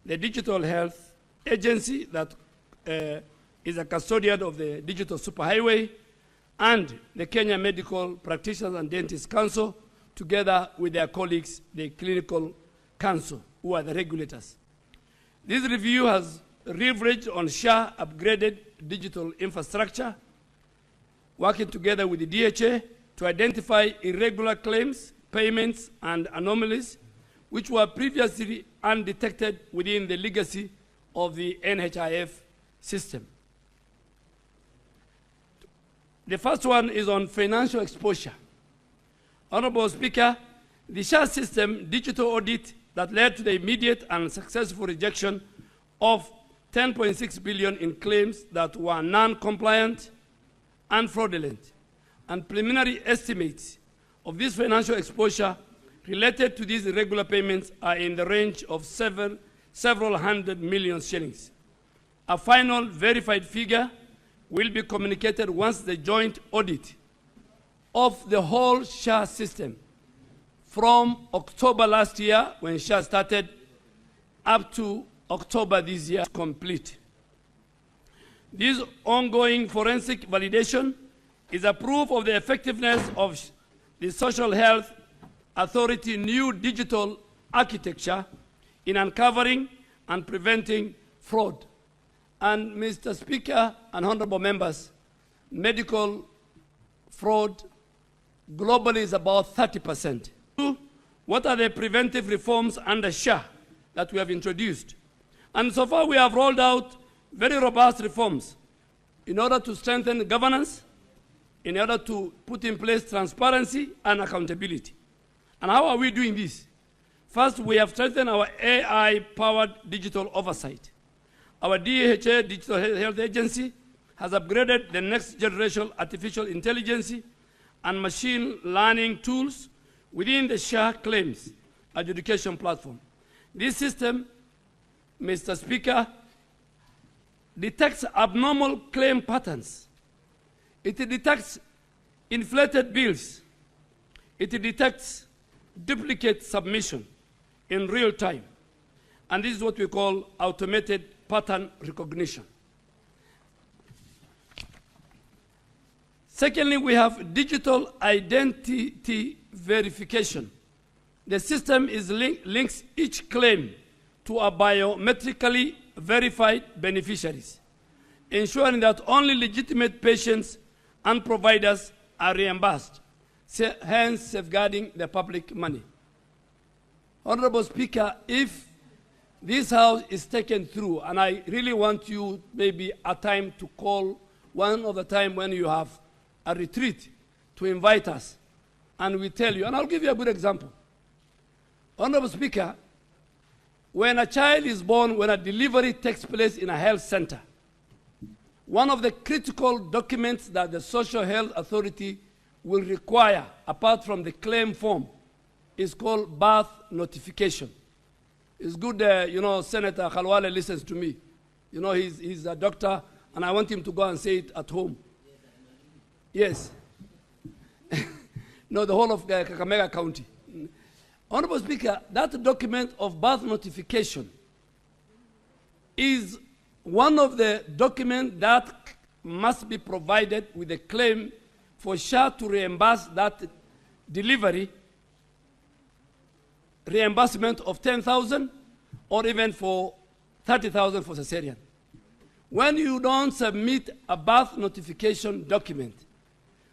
the Digital Health Agency that is a custodian of the Digital Superhighway, and the Kenya Medical Practitioners and Dentists Council, together with their colleagues, the Clinical Council, who are the regulators. This review has leveraged on SHA upgraded digital infrastructure, working together with the DHA to identify irregular claims, payments, and anomalies which were previously undetected within the legacy of the NHIF system. The first one is on financial exposure. Honorable Speaker, the SHA system digital audit that led to the immediate and successful rejection of 10.6 billion in claims that were non-compliant and fraudulent, and preliminary estimates of this financial exposure related to these irregular payments are in the range of several hundred million shillings. A final verified figure will be communicated once the joint audit of the whole SHA system from October last year, when SHA started, up to October this year is complete. This ongoing forensic validation is a proof of the effectiveness of the Social Health Authority new digital architecture in uncovering and preventing fraud. And Mr. Speaker and honorable members, medical fraud globally is about 30%. What are the preventive reforms under SHA that we have introduced? And so far we have rolled out very robust reforms in order to strengthen governance, in order to put in place transparency and accountability. And how are we doing this? First, we have strengthened our AI-powered digital oversight. Our DHA, Digital Health Agency, has upgraded the next generation artificial intelligence and machine learning tools within the SHA claims adjudication platform. This system, Mr. Speaker, detects abnormal claim patterns. It detects inflated bills. It detects duplicate submission in real time. And this is what we call automated pattern recognition. Secondly, we have digital identity verification. The system links each claim to a biometrically verified beneficiaries, ensuring that only legitimate patients and providers are reimbursed, hence safeguarding the public money. Honorable Speaker, if this House is taken through, and I really want you maybe a time to call one of the time when you have a retreat to invite us, and we tell you, and I'll give you a good example. Honorable Speaker, when a child is born, when a delivery takes place in a health center, one of the critical documents that the Social Health Authority will require, apart from the claim form, is called birth notification. It's good, Senator Khalwale listens to me. You know, he's a doctor, and I want him to go and say it at home. Yes. No, the whole of Kakamega County. Honorable Speaker, that document of birth notification is one of the documents that must be provided with a claim for SHA to reimburse that delivery, reimbursement of 10,000 or even for 30,000 for cesarean. When you don't submit a birth notification document,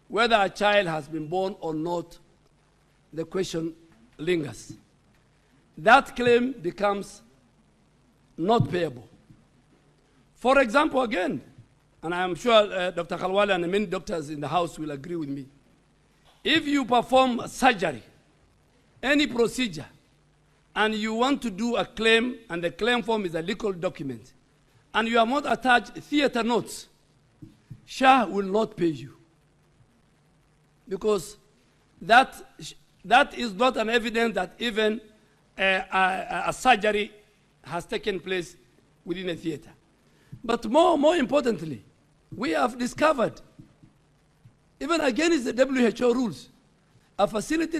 whether a child has been born or not, the question lingers. That claim becomes not payable. For example, again, and I am sure Dr. Khalwale and many doctors in the House will agree with me, if you perform surgery, any procedure, and you want to do a claim, and the claim form is a legal document, and you have not attached theater notes, SHA will not pay you. Because that is not an evidence that even a surgery has taken place within a theater. But more importantly, we have discovered, even against the WHO rules, a facility